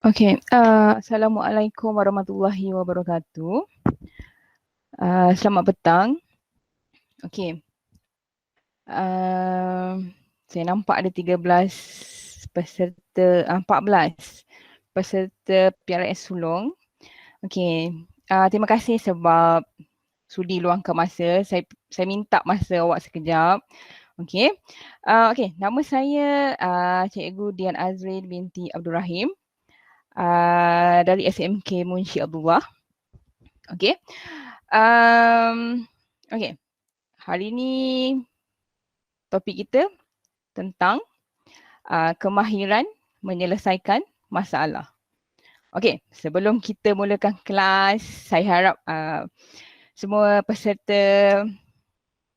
Okey, Assalamualaikum warahmatullahi wabarakatuh. Selamat petang. Okey, saya nampak ada 13 peserta, 14 peserta PRS Sulong. Okey, terima kasih sebab sudi luangkan masa. Saya minta masa awak sekejap. Okey, okey, nama saya Cikgu Dian Azrin binti Abdul Rahim dari SMK Munshi Abdullah. Okey. Okey. Hari ni topik kita tentang kemahiran menyelesaikan masalah. Okey, sebelum kita mulakan kelas, saya harap semua peserta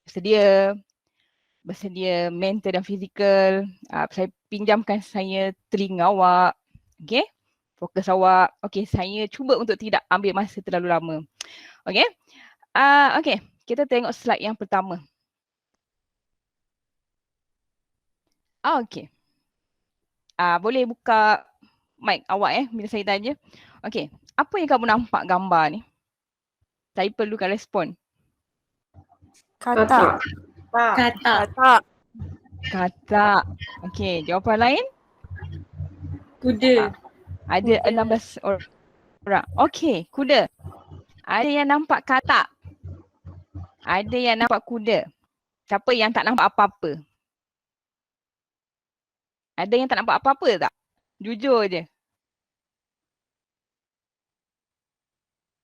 bersedia mental dan fizikal. Saya pinjamkan saya telinga awak. Okey, fokus awak. Okey, saya cuba untuk tidak ambil masa terlalu lama. Okey. Okey, kita tengok slide yang pertama. Okey. Boleh buka mic awak bila saya tanya. Okey, apa yang kamu nampak gambar ni? Saya perlukan respon. Katak. Katak. Okey, jawapan lain? Kuda. Ada 16 orang. Okey, kuda. Ada yang nampak katak. Ada yang nampak kuda. Siapa yang tak nampak apa-apa? Ada yang tak nampak apa-apa tak? Jujur je.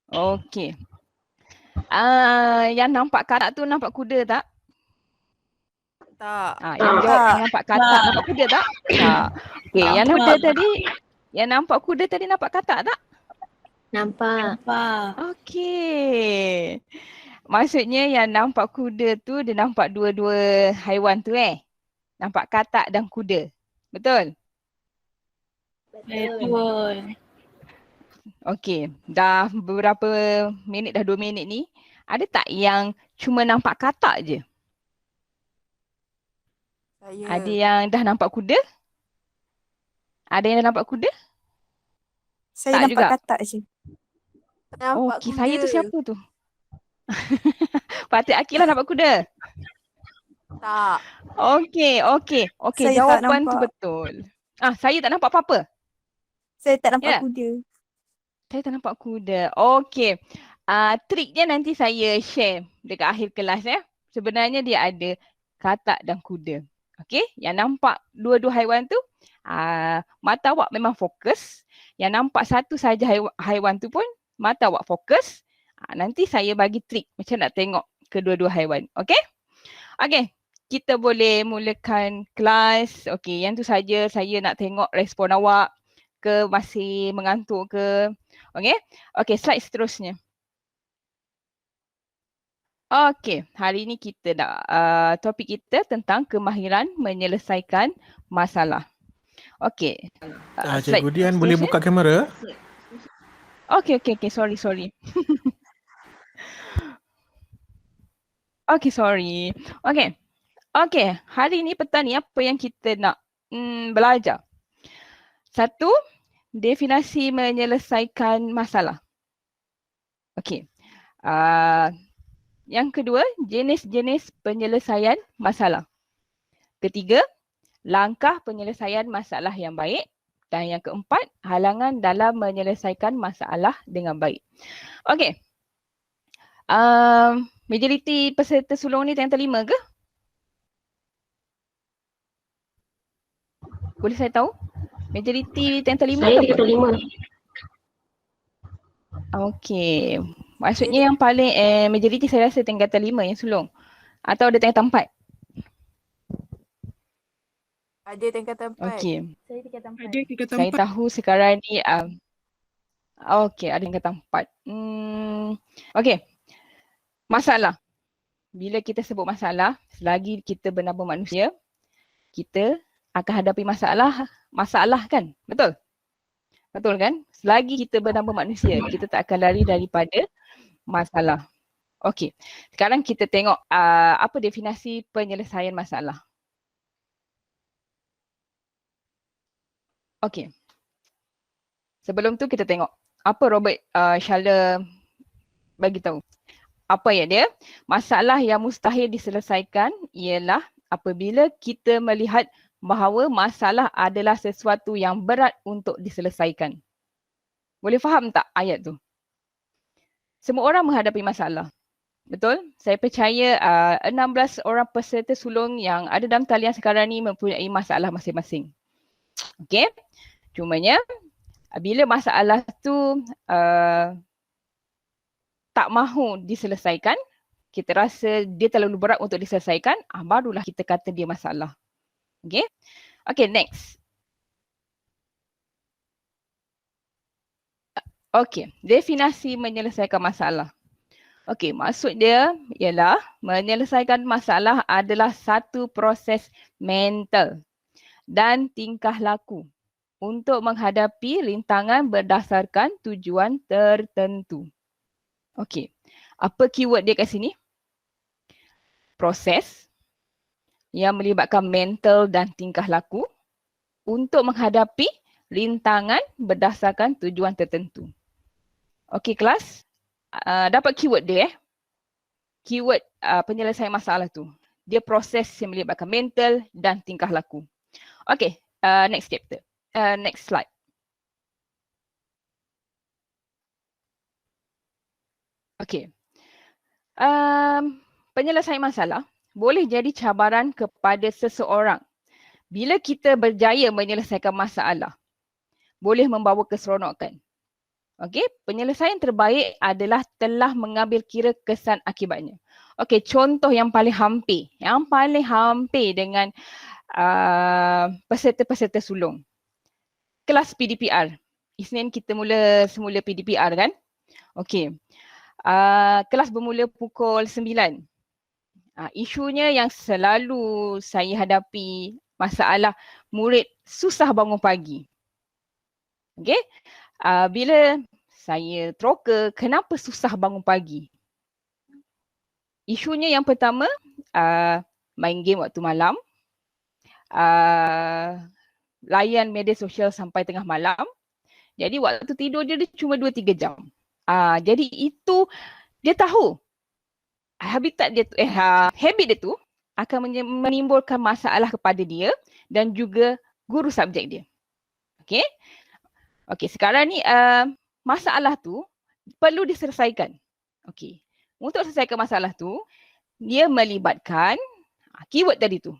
Okey. Yang nampak katak tu nampak kuda tak? Tak. Yang jawab nampak katak, nampak kuda tak? Tak. Okey, yang kuda tadi, yang nampak kuda tadi nampak katak tak? Nampak. Okey. Maksudnya yang nampak kuda tu dia nampak dua-dua haiwan tu Nampak katak dan kuda. Betul? Betul. Okey, dah beberapa minit, dah 2 minit ni. Ada tak yang cuma nampak katak je? Ada yang dah nampak kuda? Ada yang dah nampak kuda? Saya tak nampak juga? katak je. Okey, saya tu siapa tu? Patut Akilah nampak kuda? Tak. Okey, Saya tak jawapan tu nampak. betul. Saya tak nampak apa-apa? Saya tak nampak Ya. kuda. Saya tak nampak kuda. Okey. Triknya nanti saya share dekat akhir kelas Sebenarnya dia ada katak dan kuda. Okey, yang nampak dua-dua haiwan tu, mata awak memang fokus. Yang nampak satu saja haiwan tu pun, mata awak fokus. Nanti saya bagi trik macam nak tengok kedua-dua haiwan. Okey? Okey, kita boleh mulakan kelas. Okey, yang tu saja saya nak tengok respon awak ke masih mengantuk ke. Okey? Okey, slide seterusnya. Okey, hari ini kita topik kita tentang kemahiran menyelesaikan masalah. Okey. Cikgu Dian boleh buka kamera? Okey, sorry. Okey, sorry. Okey, hari ini petang ni apa yang kita nak belajar? Satu, definisi menyelesaikan masalah. Okey. Yang kedua, jenis-jenis penyelesaian masalah. Ketiga, langkah penyelesaian masalah yang baik. Dan yang keempat, halangan dalam menyelesaikan masalah dengan baik. Okey. Majoriti peserta sulung ni yang terlima ke? Boleh saya tahu? Majoriti yang terlima Saya ke apa? terlima. Okey. Maksudnya yang paling majoriti saya rasa tingkatan 5 yang sulung. Atau ada tingkatan 4? Ada tingkatan 4. Okey. Saya tingkatan 4. Ada tingkatan 4. Saya tahu sekarang ni okey, ada tingkatan 4. Okey. Masalah. Bila kita sebut masalah, selagi kita bernama manusia, kita akan hadapi masalah kan? Betul? Betul kan? Selagi kita bernama manusia, kita tak akan lari daripada masalah. Okey. Sekarang kita tengok apa definisi penyelesaian masalah. Okey. Sebelum tu kita tengok apa Robert Schaller bagi tahu. Apa ya dia? Masalah yang mustahil diselesaikan ialah apabila kita melihat bahawa masalah adalah sesuatu yang berat untuk diselesaikan. Boleh faham tak ayat tu? Semua orang menghadapi masalah. Betul? Saya percaya 16 orang peserta sulung yang ada dalam talian sekarang ni mempunyai masalah masing-masing. Okey? Cumanya bila masalah tu tak mahu diselesaikan, kita rasa dia terlalu berat untuk diselesaikan, barulah kita kata dia masalah. Okey? Okey, next. Okey, definisi menyelesaikan masalah. Okey, maksud dia ialah menyelesaikan masalah adalah satu proses mental dan tingkah laku untuk menghadapi rintangan berdasarkan tujuan tertentu. Okey, apa keyword dia kat sini? Proses yang melibatkan mental dan tingkah laku untuk menghadapi rintangan berdasarkan tujuan tertentu. Okey kelas, dapat keyword dia keyword penyelesaian masalah tu. Dia proses yang melibatkan mental dan tingkah laku. Okey, next chapter. Next slide. Okey. Penyelesaian masalah boleh jadi cabaran kepada seseorang. Bila kita berjaya menyelesaikan masalah, boleh membawa keseronokan. Okey, penyelesaian terbaik adalah telah mengambil kira kesan akibatnya. Okey, contoh yang paling hampir dengan peserta-peserta sulung. Kelas PDPR. Isnin kita semula PDPR kan? Okey. Kelas bermula pukul 9. Isunya yang selalu saya hadapi masalah murid susah bangun pagi. Okey. Bila saya teroka, kenapa susah bangun pagi? Isunya yang pertama, main game waktu malam, layan media sosial sampai tengah malam. Jadi waktu tidur dia cuma 2-3 jam. Jadi itu dia tahu habit dia tu akan menimbulkan masalah kepada dia dan juga guru subjek dia. Okey? Okey, sekarang ni masalah tu perlu diselesaikan. Okey. Untuk selesaikan masalah tu, dia melibatkan keyword tadi tu.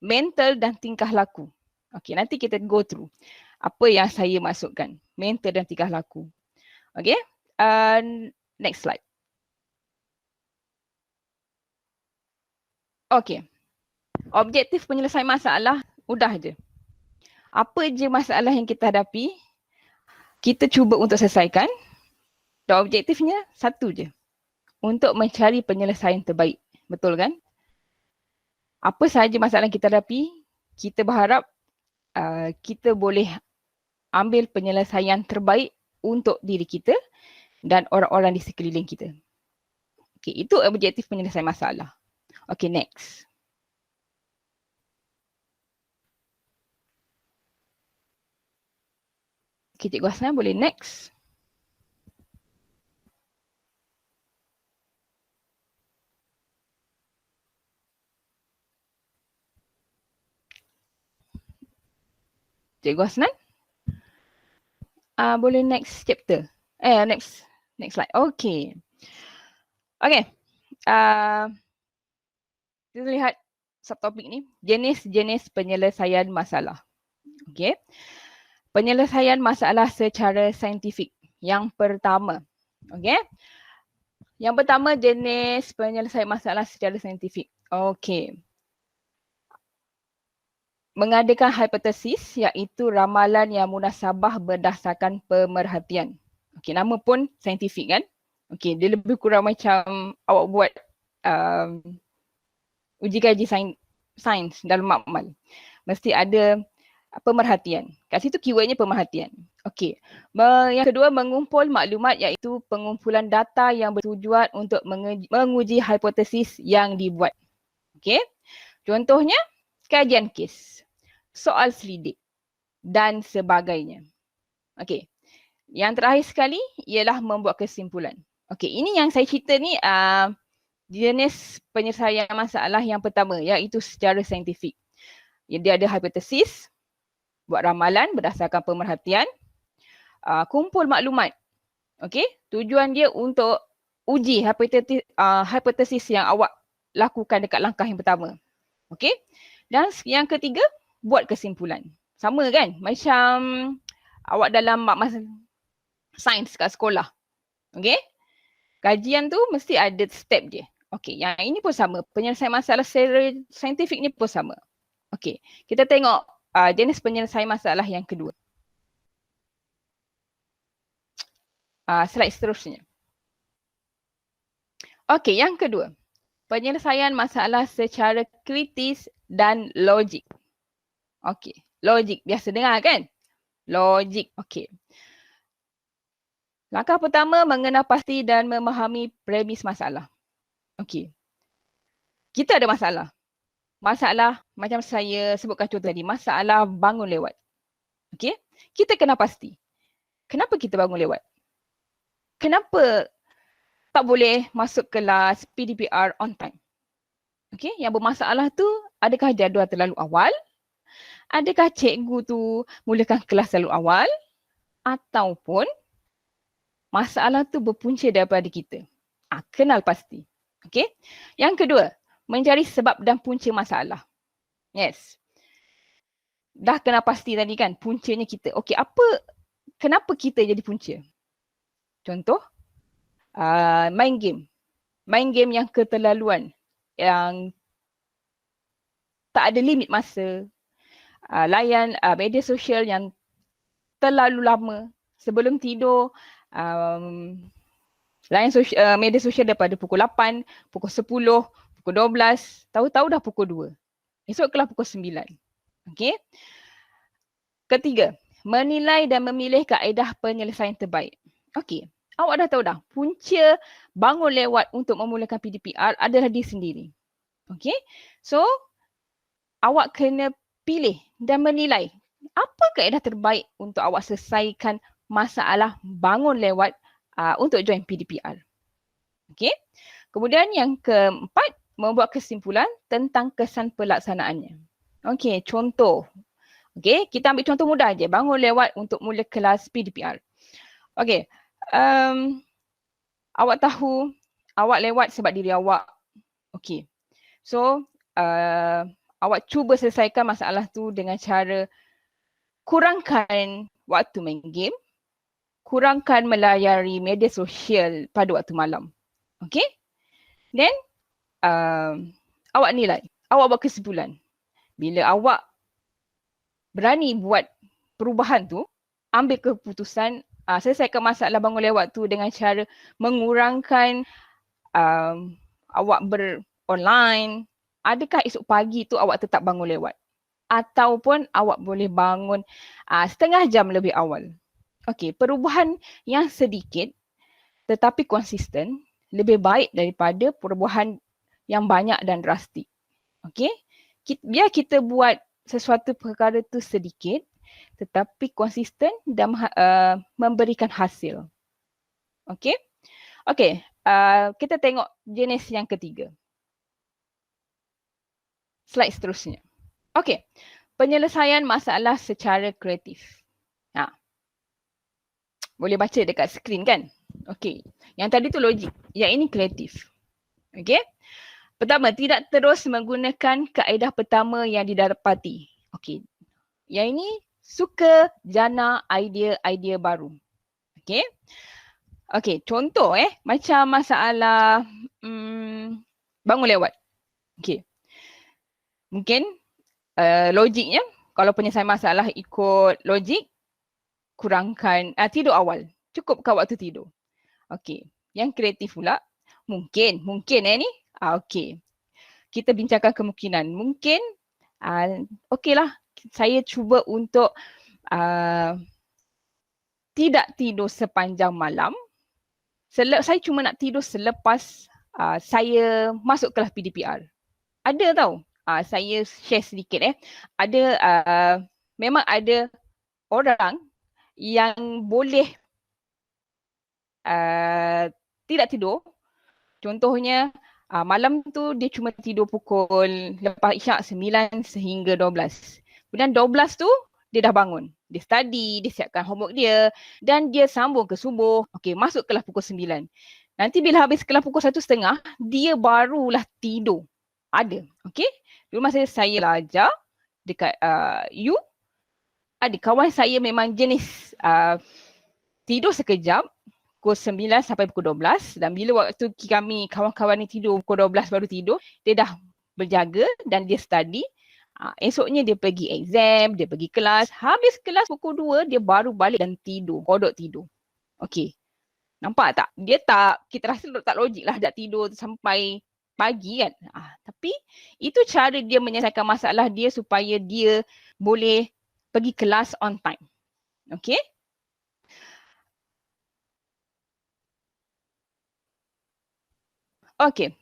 Mental dan tingkah laku. Okey, nanti kita go through apa yang saya masukkan. Mental dan tingkah laku. Okey. Next slide. Okey. Objektif penyelesaian masalah mudah je. Apa je masalah yang kita hadapi, kita cuba untuk selesaikan. Dan objektifnya satu je. Untuk mencari penyelesaian terbaik. Betul kan? Apa sahaja masalah yang kita hadapi, kita berharap kita boleh ambil penyelesaian terbaik untuk diri kita dan orang-orang di sekeliling kita. Okey, itu objektif penyelesaian masalah. Okey, next. Okey, Cikgu Hasna boleh next. Cikgu Hasnan? Boleh next chapter. Next slide. Okey. Okey. Kita lihat subtopik ni. Jenis-jenis penyelesaian masalah. Okey. Penyelesaian masalah secara saintifik. Yang pertama. Okey. Yang pertama jenis penyelesaian masalah secara saintifik. Okey. Mengadakan hipotesis iaitu ramalan yang munasabah berdasarkan pemerhatian. Okey, nama pun saintifik kan? Okey, dia lebih kurang macam awak buat uji kaji sains dalam makmal. Mesti ada pemerhatian. Kat situ keywordnya pemerhatian. Okey. Yang kedua, mengumpul maklumat iaitu pengumpulan data yang bertujuan untuk menguji hipotesis yang dibuat. Okey. Contohnya, kajian kes, soal selidik dan sebagainya. Okey. Yang terakhir sekali ialah membuat kesimpulan. Okey, ini yang saya cerita ni jenis penyelesaian masalah yang pertama, iaitu secara saintifik. Dia ada hipotesis, buat ramalan berdasarkan pemerhatian, kumpul maklumat. Okey, tujuan dia untuk uji hipotesis yang awak lakukan dekat langkah yang pertama. Okey, dan yang ketiga, buat kesimpulan. Sama kan? Macam awak dalam sains kat sekolah. Okey, kajian tu mesti ada step dia. Okey, yang ini pun sama. Penyelesaian masalah secara saintifik ni pun sama. Okey, kita tengok jenis penyelesaian masalah yang kedua. Slide seterusnya. Okey, yang kedua. Penyelesaian masalah secara kritis dan logik. Okey, logik. Biasa dengar kan? Logik. Okey. Langkah pertama, mengenal pasti dan memahami premis masalah. Okey. Kita ada masalah. Masalah macam saya sebutkan contoh tadi, masalah bangun lewat. Okey. Kita kena pasti. Kenapa kita bangun lewat? Kenapa tak boleh masuk kelas PDPR on time? Okey, yang bermasalah tu adakah jadual terlalu awal? Adakah cikgu tu mulakan kelas terlalu awal? Ataupun masalah tu berpunca daripada kita? Kenal pasti. Okey. Yang kedua, mencari sebab dan punca masalah. Yes. Dah kenal pasti tadi kan, puncanya kita. Okey, kenapa kita jadi punca? Contoh, main game. Main game yang keterlaluan, yang tak ada limit masa, layan media sosial yang terlalu lama, sebelum tidur, layan media sosial daripada pukul 8, pukul 10, pukul 12, tahu-tahu dah pukul 2. Esok kelas pukul 9. Okey. Ketiga, menilai dan memilih kaedah penyelesaian terbaik. Okey. Awak dah tahu dah, punca bangun lewat untuk memulakan PDPR adalah diri sendiri. Okey. So, awak kena pilih dan menilai apa kaedah terbaik untuk awak selesaikan masalah bangun lewat untuk join PDPR. Okey. Kemudian yang keempat, membuat kesimpulan tentang kesan pelaksanaannya. Okey, contoh. Okey, kita ambil contoh mudah je. Bangun lewat untuk mula kelas PDPR. Okey. Awak tahu awak lewat sebab diri awak. Okey. So, awak cuba selesaikan masalah tu dengan cara kurangkan waktu main game, kurangkan melayari media sosial pada waktu malam. Okey? Then, awak nilai, awak buat kesimpulan. Bila awak berani buat perubahan tu, ambil keputusan, selesaikan masalah bangun lewat tu dengan cara mengurangkan awak online. Adakah esok pagi tu awak tetap bangun lewat? Ataupun awak boleh bangun setengah jam lebih awal. Okey, perubahan yang sedikit tetapi konsisten lebih baik daripada perubahan yang banyak dan drastik. Okey? Biar kita buat sesuatu perkara tu sedikit tetapi konsisten dan memberikan hasil. Okey? Okey, kita tengok jenis yang ketiga. Slide seterusnya. Okey, penyelesaian masalah secara kreatif. Boleh baca dekat skrin kan? Okey, yang tadi tu logik, yang ini kreatif. Okey? Pertama, tidak terus menggunakan kaedah pertama yang didapati. Okey, yang ini suka jana idea-idea baru. Okey? Okey, contoh macam masalah bangun lewat. Okey. Mungkin logiknya, kalau penyelesaian masalah ikut logik, kurangkan tidur awal. Cukupkan waktu tidur. Okey. Yang kreatif pula, mungkin ni. Okey. Kita bincangkan kemungkinan. Mungkin, okeylah, saya cuba untuk tidak tidur sepanjang malam. Saya cuma nak tidur selepas saya masuk kelas PDPR. Ada tau, saya share sedikit Ada, memang ada orang yang boleh tidak tidur. Contohnya malam tu dia cuma tidur pukul lepas isyak 9 sehingga 12. Kemudian 12 tu dia dah bangun. Dia study, dia siapkan homework dia dan dia sambung ke subuh. Okey, masuk kelas pukul 9. Nanti bila habis kelas pukul 1.30, dia barulah tidur. Ada. Okey? Dulu masa saya belajar dekat U, ada kawan saya memang jenis tidur sekejap pukul 9 sampai pukul 12 dan bila waktu kami kawan-kawan ni tidur pukul 12 baru tidur, dia dah berjaga dan dia study. Esoknya dia pergi exam, dia pergi kelas. Habis kelas pukul 2, dia baru balik dan tidur, kodok tidur. Okey. Nampak tak? Dia tak, kita rasa tak logik lah nak tidur sampai pagi kan. Tapi itu cara dia menyelesaikan masalah dia supaya dia boleh pergi kelas on time. Okey? Okey,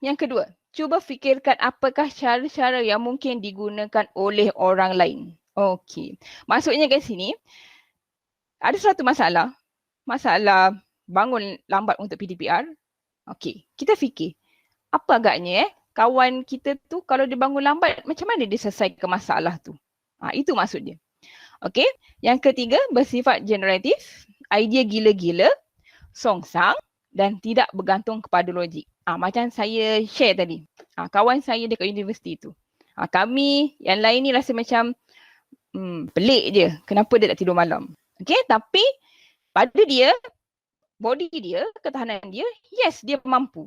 yang kedua, cuba fikirkan apakah cara-cara yang mungkin digunakan oleh orang lain. Okey, maksudnya kat sini, ada satu masalah bangun lambat untuk PDPR. Okey, kita fikir, apa agaknya kawan kita tu kalau dia bangun lambat, macam mana dia selesaikan masalah tu? Itu maksud dia. Okey, yang ketiga, bersifat generatif, idea gila-gila, songsang, dan tidak bergantung kepada logik. Macam saya share tadi. Kawan saya dekat universiti tu. Kami yang lain ni rasa macam pelik je. Kenapa dia tak tidur malam? Okay, tapi pada dia, body dia, ketahanan dia, yes dia mampu.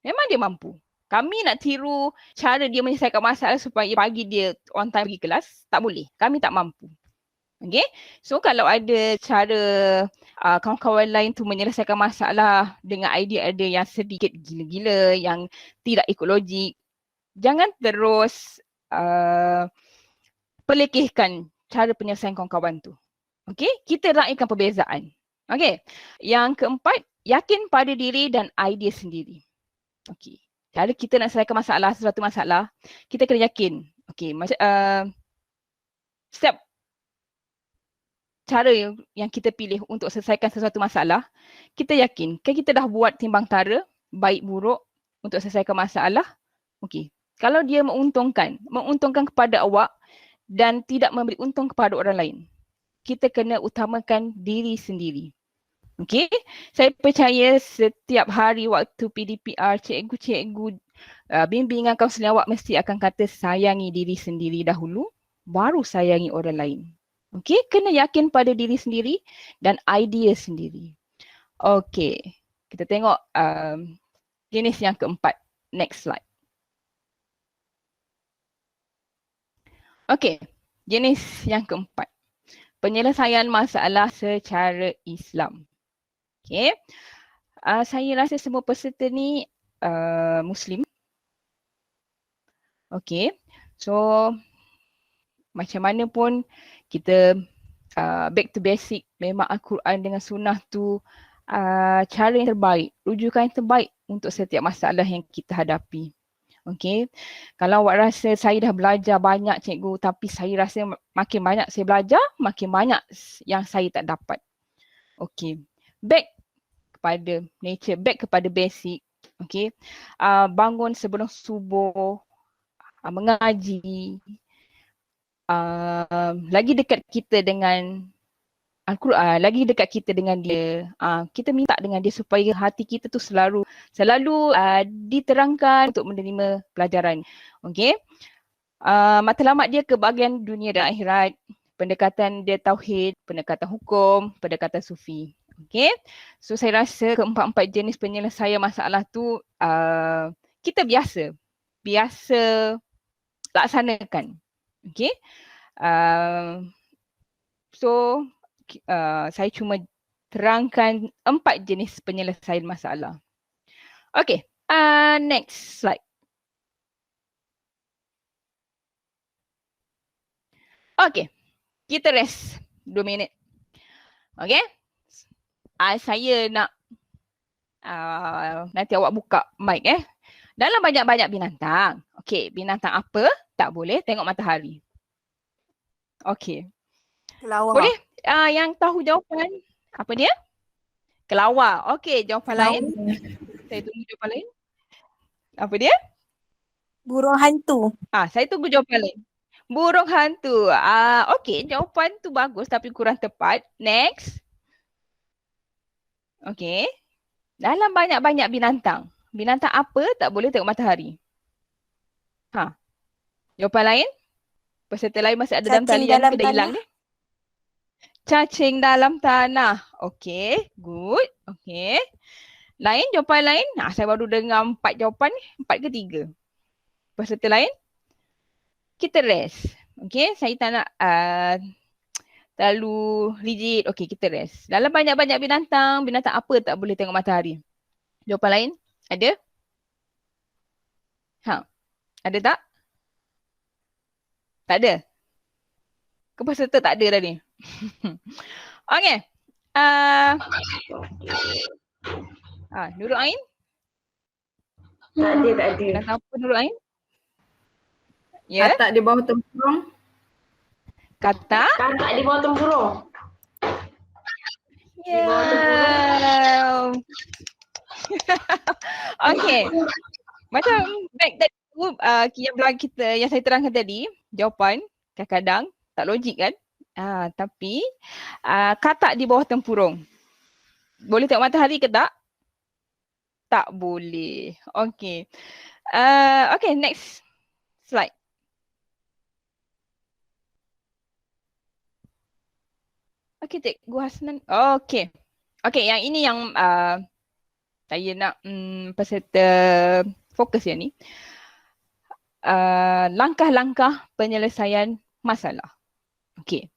Memang dia mampu. Kami nak tiru cara dia menyelesaikan masalah supaya pagi dia on time pergi kelas, tak boleh. Kami tak mampu. Okay, so kalau ada cara kawan-kawan lain tu menyelesaikan masalah dengan idea-idea yang sedikit gila-gila, yang tidak ikut logik, jangan terus pelekehkan cara penyelesaian kawan-kawan tu. Okay, kita raikan perbezaan. Okay, yang keempat, yakin pada diri dan idea sendiri. Okay, cara kita nak selesaikan masalah, sesuatu masalah, kita kena yakin. Okay, setiap cara yang kita pilih untuk selesaikan sesuatu masalah, kita yakin kan kita dah buat timbang tara baik buruk untuk selesaikan masalah. Okey, kalau dia menguntungkan kepada awak dan tidak memberi untung kepada orang lain, kita kena utamakan diri sendiri. Okey, saya percaya setiap hari waktu PDPR, cikgu-cikgu bimbingan kaunseling awak mesti akan kata sayangi diri sendiri dahulu, baru sayangi orang lain. Okey, kena yakin pada diri sendiri dan idea sendiri. Okey, kita tengok jenis yang keempat. Next slide. Okey, jenis yang keempat. Penyelesaian masalah secara Islam. Okey, saya rasa semua peserta ni Muslim. Okey, so macam mana pun kita back to basic, memang Al-Quran dengan Sunnah tu cara yang terbaik, rujukan yang terbaik untuk setiap masalah yang kita hadapi. Okay, kalau awak rasa saya dah belajar banyak cikgu, tapi saya rasa makin banyak saya belajar, makin banyak yang saya tak dapat. Okay, back kepada nature, back kepada basic. Okay, bangun sebelum subuh, mengaji, lagi dekat kita dengan Al-Quran, lagi dekat kita dengan dia, kita minta dengan dia supaya hati kita tu selalu diterangkan untuk menerima pelajaran. Okey, matlamat dia ke bahagian dunia dan akhirat, pendekatan dia tauhid, pendekatan hukum, pendekatan sufi. Okey, so saya rasa keempat-empat jenis penyelesaian masalah tu kita biasa laksanakan. Okey, so saya cuma terangkan 4 jenis penyelesaian masalah. Okey, next slide. Okey, kita rest 2 minit. Okey, saya nak nanti awak buka mic dalam banyak-banyak binatang. Okey, binatang apa tak boleh tengok matahari? Okey. Kelawar. Boleh? Yang tahu jawapan apa dia? Kelawar. Okey, jawapan lain. Saya tunggu jawapan lain. Apa dia? Burung hantu. Saya tunggu jawapan lain. Burung hantu. Okey, jawapan tu bagus tapi kurang tepat. Next. Okey. Dalam banyak-banyak binatang. Binatang apa tak boleh tengok matahari? Jawapan lain? Peserta lain masih ada dalam Cacing talian dalam ke dah hilang tanah. ni? Cacing dalam tanah. Okey, good. Okey. Lain, jawapan lain? Saya baru dengar 4 jawapan ni. 4 ke 3? Peserta lain? Kita rest. Okey, saya tak nak terlalu rigid. Okey, kita rest. Dalam banyak-banyak binatang, binatang apa tak boleh tengok matahari? Jawapan lain? Ada? Ada tak? Tak ada? Ke peserta tak ada dah ni? Okey. Nurul Ain? Tak ada. Binatang apa Nurul Ain? Ya? Katak di bawah tempurung. Katak? Katak di bawah tempurung. Yeah. Okey. Macam back that yang saya terangkan tadi, jawapan kadang-kadang tak logik kan? Tapi katak di bawah tempurung. Boleh tengok matahari ke tak? Tak boleh. Okey. Okey, next slide. Okey, Cikgu Hasnan. Okey. Okey, yang ini yang saya nak peserta fokus yang ni. Langkah-langkah penyelesaian masalah. Okey.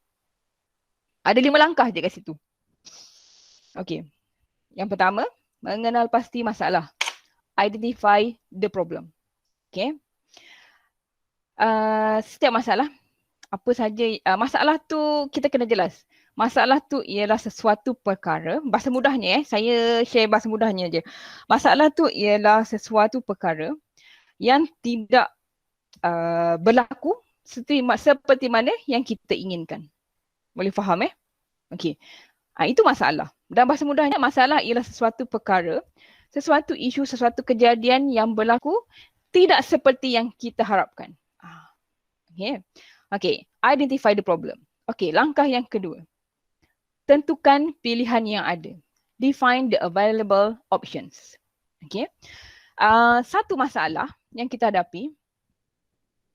Ada 5 langkah je kat situ. Okey. Yang pertama, mengenal pasti masalah. Identify the problem. Okey. Setiap masalah, apa saja masalah tu kita kena jelas. Masalah tu ialah sesuatu perkara, bahasa mudahnya saya share bahasa mudahnya je. Masalah tu ialah sesuatu perkara yang tidak berlaku seperti mana yang kita inginkan. Boleh faham Okey. Itu masalah. Dan bahasa mudahnya masalah ialah sesuatu perkara, sesuatu isu, sesuatu kejadian yang berlaku tidak seperti yang kita harapkan. Okey. Okey, identify the problem. Okey, langkah yang kedua. Tentukan pilihan yang ada. Define the available options. Okey. Satu masalah yang kita hadapi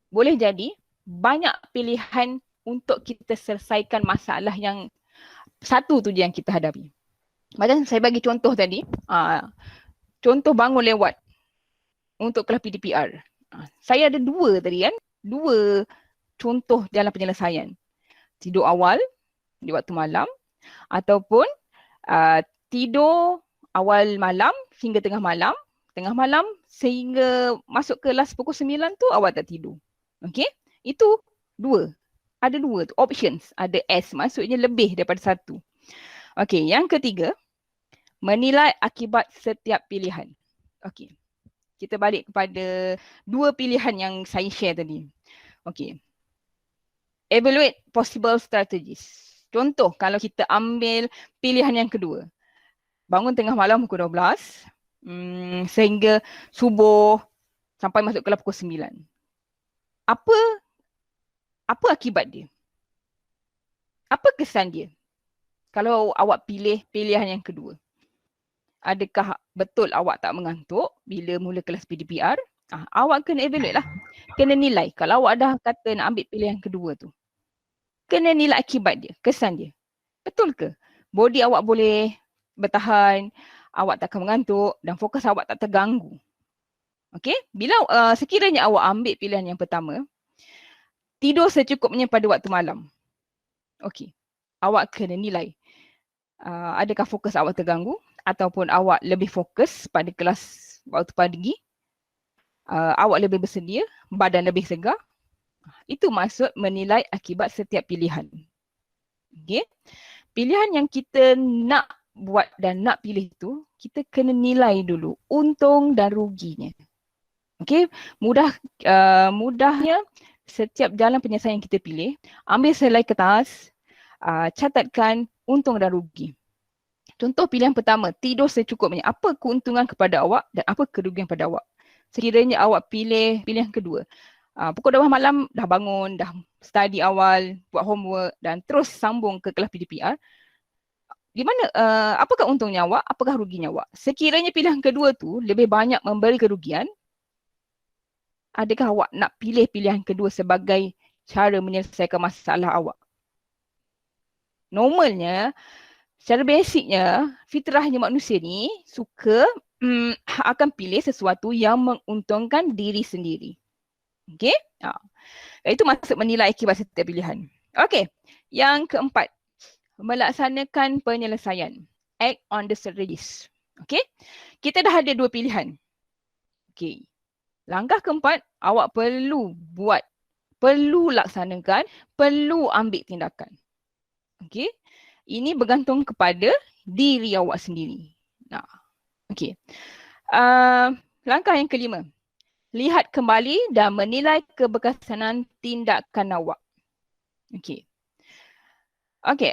boleh jadi banyak pilihan untuk kita selesaikan masalah yang satu tu je yang kita hadapi. Macam saya bagi contoh tadi, contoh bangun lewat untuk kelas PDPR. Saya ada 2 tadi kan, 2 contoh dalam penyelesaian. Tidur awal di waktu malam ataupun tidur awal malam hingga tengah malam sehingga masuk kelas pukul 9 tu awak tak tidur. Okey? Itu 2. Ada 2 tu, options. Ada S, maksudnya lebih daripada 1. Okey, yang ketiga, menilai akibat setiap pilihan. Okey. Kita balik kepada 2 pilihan yang saya share tadi. Okey. Evaluate possible strategies. Contoh, kalau kita ambil pilihan yang kedua. Bangun tengah malam pukul 12 sehingga subuh sampai masuk kelas pukul 9. Apa akibat dia? Apa kesan dia? Kalau awak pilih pilihan yang kedua. Adakah betul awak tak mengantuk bila mula kelas PDPR? Awak kena evaluate lah. Kena nilai. Kalau awak dah kata nak ambil pilihan kedua tu. Kena nilai akibat dia, kesan dia. Betul ke? Body awak boleh bertahan, awak tak akan mengantuk dan fokus awak tak terganggu. Okey? Bila sekiranya awak ambil pilihan yang pertama, tidur secukupnya pada waktu malam. Okey. Awak kena nilai. Adakah fokus awak terganggu ataupun awak lebih fokus pada kelas waktu pagi? Awak lebih bersedia, badan lebih segar. Itu maksud menilai akibat setiap pilihan. Okay. Pilihan yang kita nak buat dan nak pilih tu, kita kena nilai dulu untung dan ruginya. Okay. Mudahnya setiap jalan penyelesaian yang kita pilih, ambil selai kertas, catatkan untung dan rugi. Contoh pilihan pertama, tidur secukupnya. Apa keuntungan kepada awak dan apa kerugian pada awak? Sekiranya awak pilih pilihan kedua, pukul 12 malam dah bangun, dah study awal, buat homework dan terus sambung ke kelas PDPR, di mana apakah untungnya awak, apakah ruginya awak? Sekiranya pilihan kedua tu lebih banyak memberi kerugian, adakah awak nak pilih pilihan kedua sebagai cara menyelesaikan masalah awak? Normalnya, secara basicnya, fitrahnya manusia ni suka akan pilih sesuatu yang menguntungkan diri sendiri. Okey? Itu maksud menilai akibat setiap pilihan. Okey. Yang keempat, melaksanakan penyelesaian. Act on the strategies. Okey? Kita dah ada dua pilihan. Okey. Langkah keempat, awak perlu buat, perlu laksanakan, perlu ambil tindakan. Okey? Ini bergantung kepada diri awak sendiri. Okey. Langkah yang kelima. Lihat kembali dan menilai keberkesanan tindakan awak. Okey. Okey.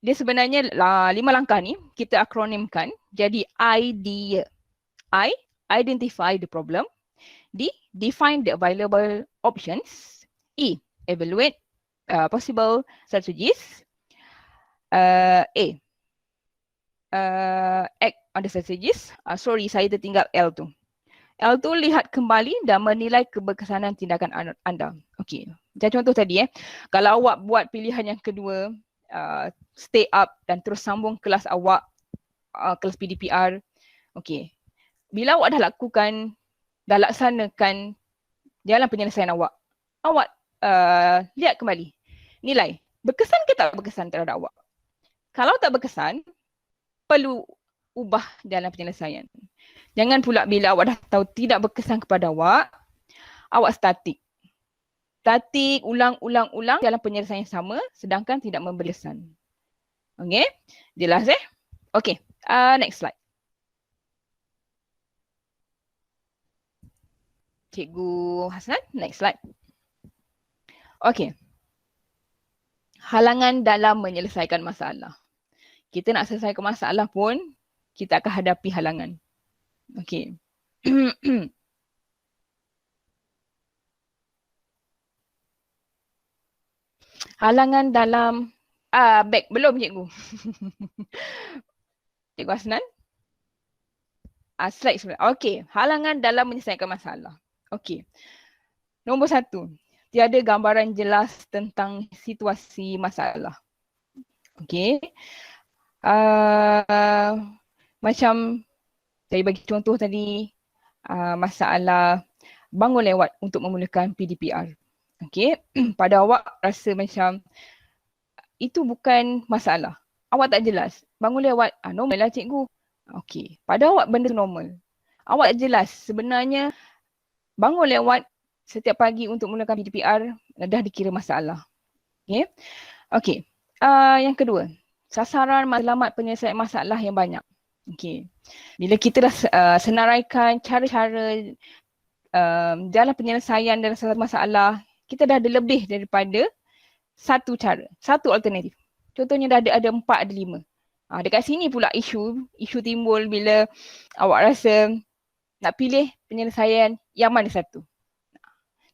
Dia sebenarnya 5 langkah ni kita akronimkan jadi IDEA. I, identify the problem. D, define the available options. E, evaluate possible strategies. A, act on the strategies. Sorry, saya tertinggal L tu. L tu lihat kembali dan menilai keberkesanan tindakan anda. Okey. Macam contoh tadi kalau awak buat pilihan yang kedua, stay up dan terus sambung kelas awak, kelas PDPR. Okey. Bila awak dah lakukan, dah laksanakan jalan penyelesaian awak, awak lihat kembali, nilai berkesan ke tak berkesan terhadap awak. Kalau tak berkesan, perlu ubah jalan penyelesaian. Jangan pula bila awak dah tahu tidak berkesan kepada awak, awak statik. Statik, ulang-ulang jalan penyelesaian sama sedangkan tidak memberi kesan. Okey? Jelas Okey, next slide. Cikgu Hasnan, next slide. Okey. Halangan dalam menyelesaikan masalah. Kita nak selesaikan masalah pun, kita akan hadapi halangan. Okey. Halangan dalam, back, belum cikgu. Cikgu Hasnan. Slide sebelah. Okey, halangan dalam menyelesaikan masalah. Okey. Nombor 1, tiada gambaran jelas tentang situasi masalah. Okey. Macam saya bagi contoh tadi, masalah bangun lewat untuk memulakan PDPR. Okey. Pada awak rasa macam itu bukan masalah. Awak tak jelas. Bangun lewat, normal lah cikgu. Okey. Pada awak benda tu normal. Awak jelas sebenarnya bangun lewat setiap pagi untuk mulakan PDPR dah dikira masalah. Okey. Okey. Yang kedua, sasaran matlamat penyelesaian masalah yang banyak. Okey. Bila kita dah senaraikan cara-cara jalan penyelesaian dalam satu masalah, kita dah ada lebih daripada satu cara, satu alternatif. Contohnya dah ada 4, ada 5. Dekat sini pula isu timbul bila awak rasa nak pilih penyelesaian yang mana satu.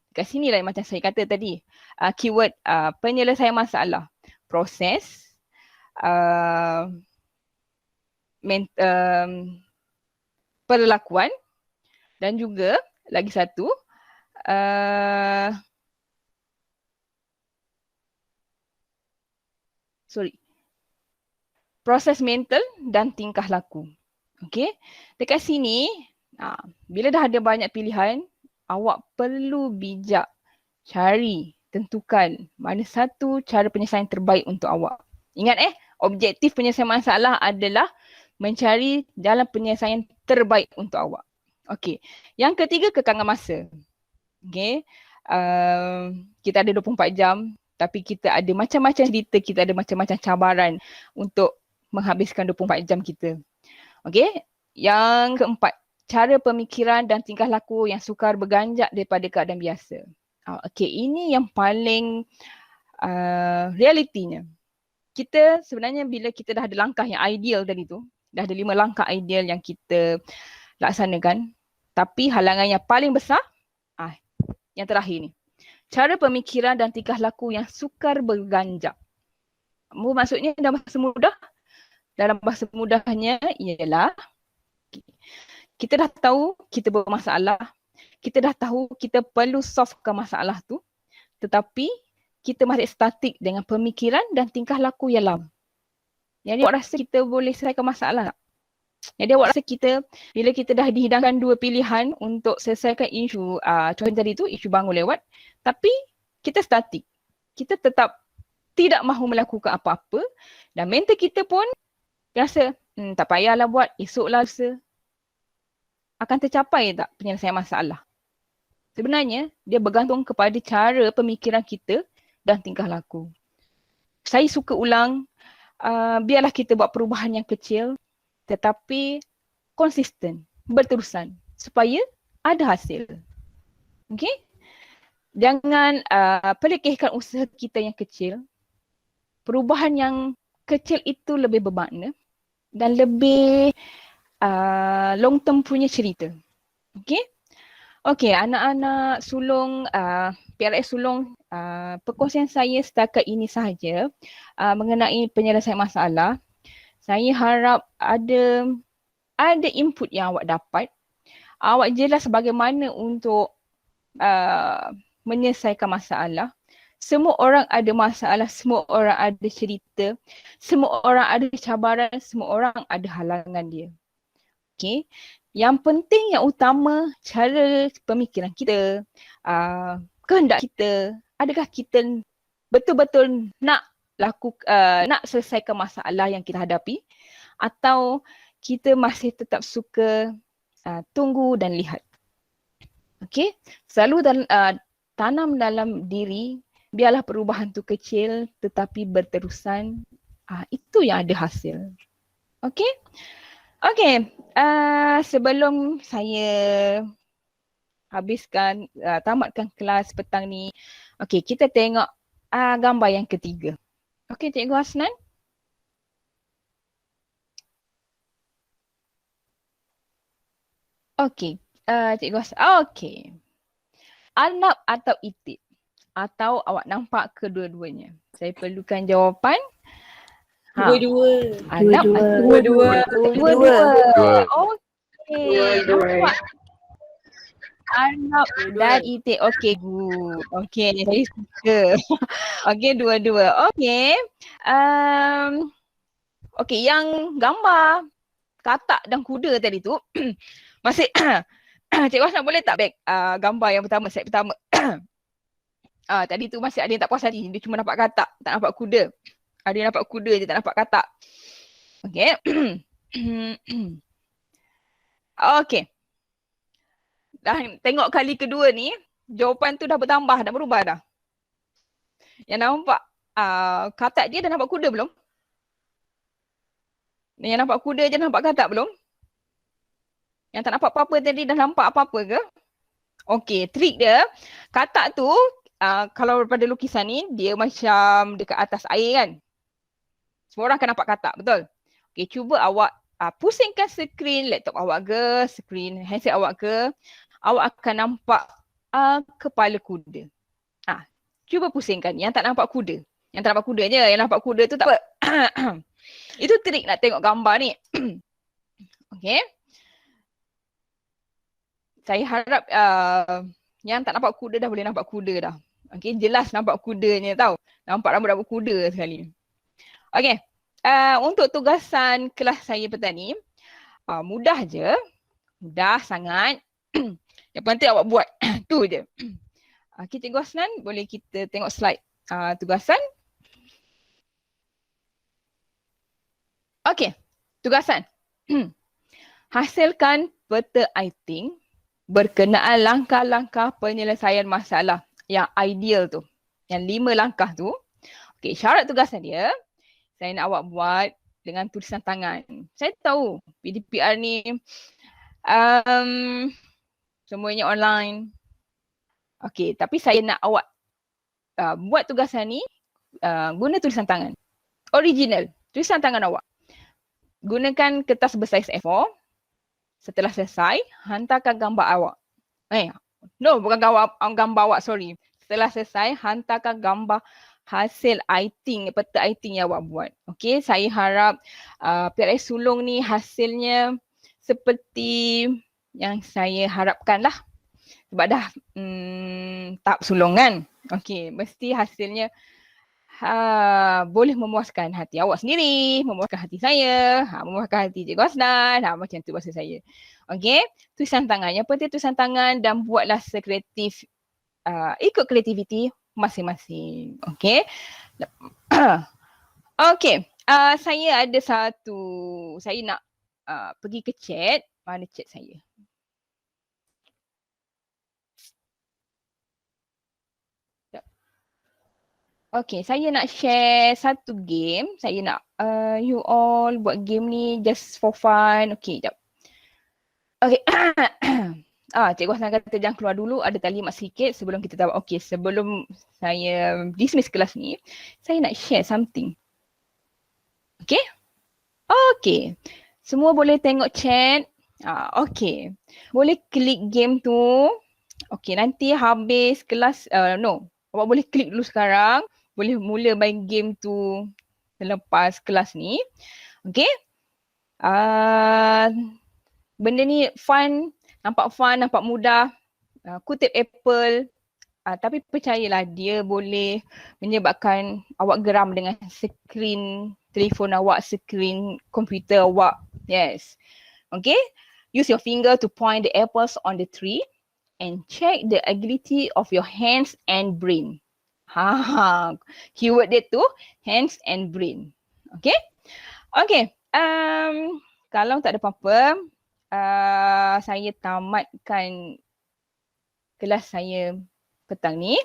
Dekat sini lah macam saya kata tadi, keyword penyelesaian masalah, proses, perlakuan dan juga lagi satu proses mental dan tingkah laku. Okey, dekat sini bila dah ada banyak pilihan, awak perlu bijak cari, tentukan mana satu cara penyelesaian terbaik untuk awak. Ingat objektif penyelesaian masalah adalah mencari jalan penyelesaian terbaik untuk awak. Okey. Yang ketiga, kekangan masa. Okey. Kita ada 24 jam tapi kita ada macam-macam cerita, kita ada macam-macam cabaran untuk menghabiskan 24 jam kita. Okey. Yang keempat, cara pemikiran dan tingkah laku yang sukar berganjak daripada keadaan biasa. Okey, ini yang paling realitinya. kita sebenarnya bila kita dah ada langkah yang ideal tadi tu, dah ada 5 langkah ideal yang kita laksanakan, tapi halangan yang paling besar, yang terakhir ni. Cara pemikiran dan tingkah laku yang sukar berganjak. Maksudnya dalam bahasa mudahnya ialah kita dah tahu kita bermasalah, kita dah tahu kita perlu solvekan masalah tu, tetapi kita masih statik dengan pemikiran dan tingkah laku yang lama. Jadi awak rasa kita boleh selesaikan masalah tak? Jadi awak rasa kita, bila kita dah dihidangkan 2 pilihan untuk selesaikan isu, contoh tadi tu, isu bangun lewat, tapi kita statik. Kita tetap tidak mahu melakukan apa-apa dan mental kita pun rasa, tak payahlah buat, esoklah rasa. Akan tercapai tak penyelesaian masalah? Sebenarnya, dia bergantung kepada cara pemikiran kita dan tingkah laku. Saya suka ulang, biarlah kita buat perubahan yang kecil tetapi konsisten, berterusan supaya ada hasil. Okay? Jangan pelekehkan usaha kita yang kecil. Perubahan yang kecil itu lebih bermakna dan lebih long term punya cerita. Okay? Okay, anak-anak sulung, PRS sulung, perkongsian saya setakat ini sahaja mengenai penyelesaian masalah. Saya harap ada input yang awak dapat. Awak jelas bagaimana untuk menyelesaikan masalah. Semua orang ada masalah, semua orang ada cerita, semua orang ada cabaran, semua orang ada halangan dia. Okay. Yang penting, yang utama, cara pemikiran kita, kehendak kita, adakah kita betul-betul nak selesaikan masalah yang kita hadapi atau kita masih tetap suka tunggu dan lihat. Okay. Selalu tanam dalam diri, biarlah perubahan tu kecil tetapi berterusan, itu yang ada hasil. Okay. Okay, sebelum saya habiskan, tamatkan kelas petang ni, okay, kita tengok gambar yang ketiga. Okay, Cikgu Hasnan. Okay, Cikgu Hasnan. Okay. Arnab atau Itik? Atau awak nampak kedua-duanya? Saya perlukan jawapan. Dua-dua. Arnab atau dua-dua. Okay, nampak. Arnab dan Itik. Okay, good. Okay, saya suka. Okay, dua-dua. Okay. Okay, yang gambar katak dan kuda tadi tu, masih Cikgu Hasnan boleh tak back gambar yang pertama, set pertama? Tadi tu masih ada yang tak puas hati. Dia cuma nampak katak, tak nampak kuda. Ada yang nampak kuda je, tak nampak katak. Okay. Okay. Dah tengok kali kedua ni, jawapan tu dah bertambah, dah berubah dah. Yang nampak katak dia dah nampak kuda belum? Yang nampak kuda je dah nampak katak belum? Yang tak nampak apa-apa tadi dah nampak apa-apa ke? Okay, trik dia, katak tu kalau daripada lukisan ni, dia macam dekat atas air kan? Semua orang akan nampak katak, betul? Okay, cuba awak pusingkan skrin laptop awak ke, skrin handset awak ke, awak akan nampak kepala kuda. Cuba pusingkan yang tak nampak kuda. Yang tak nampak kuda je, yang nampak kuda tu tak apa. Itu trik nak tengok gambar ni. Okay. Saya harap yang tak nampak kuda dah boleh nampak kuda dah. Okay, jelas nampak kudanya tau. Nampak rambut-rambut kuda sekali. Okay, untuk tugasan kelas saya petang ni, mudah je. Mudah sangat. Yang penting awak buat. Tu je. Okay, Cikgu Hasnan, boleh kita tengok slide tugasan. Okay, tugasan. Hasilkan peta iting berkenaan langkah-langkah penyelesaian masalah yang ideal tu. Yang 5 langkah tu. Okay, syarat tugasan dia, saya nak awak buat dengan tulisan tangan. Saya tahu PDPR ni semuanya online. Okay, tapi saya nak awak buat tugasan ni guna tulisan tangan. Original. Tulisan tangan awak. Gunakan kertas bersaiz A4. Setelah selesai, hantarkan gambar awak. Bukan gambar awak, sorry. Setelah selesai, hantarkan gambar hasil peta iting yang awak buat. Okey, saya harap PRS sulung ni hasilnya seperti yang saya harapkan lah. Sebab dah tahap sulung kan. Okey, mesti hasilnya boleh memuaskan hati awak sendiri, memuaskan hati saya, memuaskan hati Cikgu Hasnan, macam tu bahasa saya. Okey, tulisan tangan. Yang penting tulisan tangan dan buatlah sekreatif, ikut kreativiti masing-masing. Okey. Okey, saya ada satu, saya nak pergi ke chat. Mana chat saya? Okay, saya nak share satu game. Saya nak you all buat game ni just for fun. Okay, jap. Okay. Cikgu Hasnan kata jangan keluar dulu. Ada talimat sikit sebelum kita tahu. Okay, sebelum saya dismiss kelas ni, saya nak share something. Okay? Okay. Semua boleh tengok chat. Okay. Boleh klik game tu. Okay, nanti habis kelas, awak boleh klik dulu sekarang. Boleh mula main game tu selepas kelas ni. Okay. Benda ni fun, nampak mudah. Kutip Apple. Tapi percayalah dia boleh menyebabkan awak geram dengan skrin telefon awak, skrin komputer awak. Yes. Okay. Use your finger to point the apples on the tree and check the agility of your hands and brain. Keyword dia tu hands and brain. Okay? Okay. Kalau tak ada apa-apa, saya tamatkan kelas saya petang ni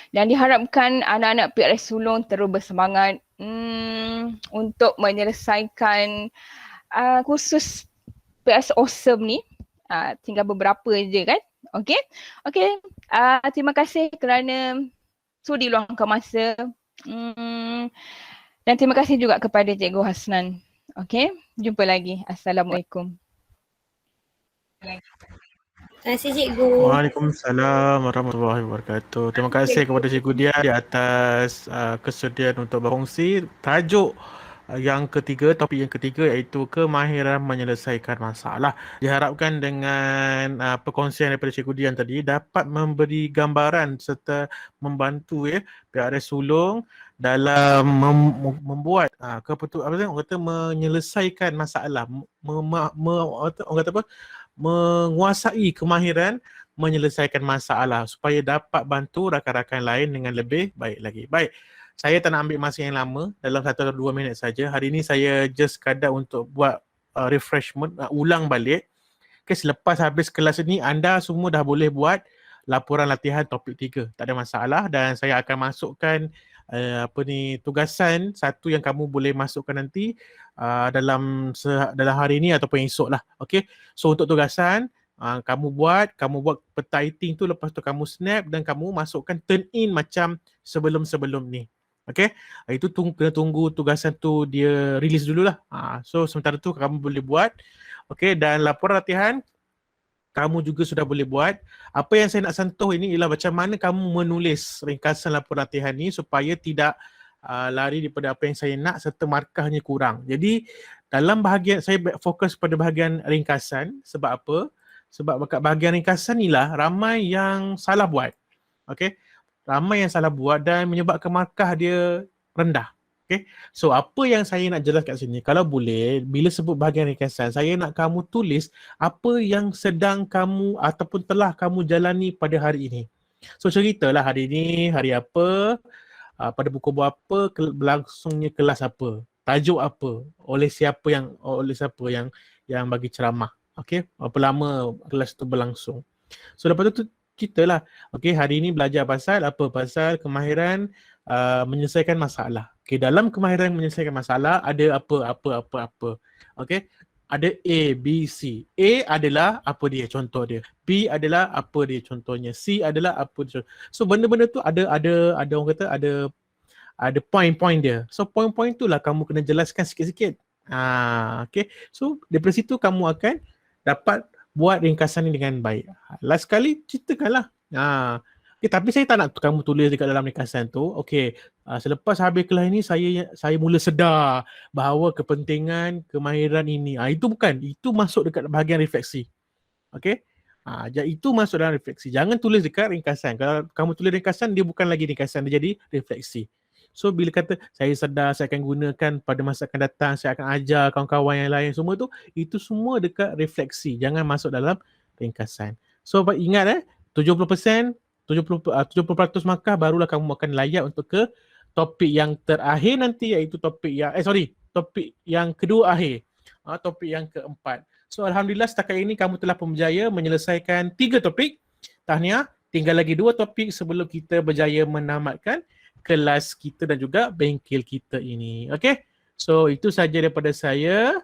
dan diharapkan anak-anak PRS sulung terus bersemangat untuk menyelesaikan kursus PRS Awesome ni. Tinggal beberapa je kan? Okay? Okay. Terima kasih kerana sudi luangkan masa. Dan terima kasih juga kepada Cikgu Hasnan. Okay? Jumpa lagi. Assalamualaikum. Terima kasih Cikgu. Waalaikumsalam warahmatullahi wabarakatuh. Terima kasih kepada Cikgu Dia di atas kesediaan untuk berkongsi. Tajuk yang ketiga, topik yang ketiga iaitu kemahiran menyelesaikan masalah. Diharapkan dengan perkongsian daripada Cikgu Dian tadi dapat memberi gambaran serta membantu PRS sulung dalam membuat menyelesaikan masalah, menguasai kemahiran menyelesaikan masalah supaya dapat bantu rakan-rakan lain dengan lebih baik lagi. Baik. Saya tak nak ambil masa yang lama, dalam 1 atau 2 minit saja. Hari ini saya just sekadar untuk buat refreshment, ulang balik. Okay, selepas habis kelas ini, anda semua dah boleh buat laporan latihan topik 3. Tak ada masalah dan saya akan masukkan tugasan satu yang kamu boleh masukkan nanti dalam hari ini ataupun esok lah. Okay, so untuk tugasan, kamu buat peta iting tu, lepas tu kamu snap dan kamu masukkan turn in macam sebelum-sebelum ni. Okay, itu kena tunggu tugasan tu dia release dululah. So sementara tu kamu boleh buat. Okay, dan laporan latihan kamu juga sudah boleh buat. Apa yang saya nak sentuh ini ialah macam mana kamu menulis ringkasan laporan latihan ni supaya tidak lari daripada apa yang saya nak serta markahnya kurang. Jadi dalam bahagian, saya fokus pada bahagian ringkasan. Sebab apa? Sebab kat bahagian ringkasan ni lah ramai yang salah buat. Okay, ramai yang salah buat dan menyebabkan markah dia rendah. Okay, so apa yang saya nak jelas kat sini, kalau boleh, bila sebut bahagian ringkasan, saya nak kamu tulis apa yang sedang kamu ataupun telah kamu jalani pada hari ini. So ceritalah hari ini, hari apa, pada pukul berapa, berlangsungnya kelas apa, tajuk apa, oleh siapa yang bagi ceramah. Okay, berapa lama kelas tu berlangsung. So lepas tu kita lah, okay, hari ini belajar pasal apa? Pasal kemahiran menyelesaikan masalah. Okay, dalam kemahiran menyelesaikan masalah ada apa. Okay, ada A, B, C. A adalah apa dia, contoh dia. B adalah apa dia, contohnya. C adalah apa dia. So benda-benda tu ada orang kata ada point-point dia. So point-point itulah kamu kena jelaskan sikit-sikit. Okay. So daripada situ kamu akan dapat buat ringkasan ni dengan baik. Last kali ceritakanlah. Okay, tapi saya tak nak kamu tulis dekat dalam ringkasan tu. Okay, selepas habis kelas ini saya mula sedar bahawa kepentingan kemahiran ini. Itu bukan. Itu masuk dekat bahagian refleksi. Okay. Itu masuk dalam refleksi. Jangan tulis dekat ringkasan. Kalau kamu tulis ringkasan, dia bukan lagi ringkasan. Dia jadi refleksi. So bila kata saya sedar, saya akan gunakan pada masa akan datang, saya akan ajar kawan-kawan yang lain, semua tu, itu semua dekat refleksi. Jangan masuk dalam ringkasan. So ingat 70% markah barulah kamu akan layak untuk ke topik yang terakhir nanti, iaitu topik yang kedua akhir. Topik yang keempat. So alhamdulillah setakat ini kamu telah berjaya menyelesaikan 3 topik. Tahniah, tinggal lagi 2 topik sebelum kita berjaya menamatkan kelas kita dan juga bengkel kita ini. Okay? So itu saja daripada saya.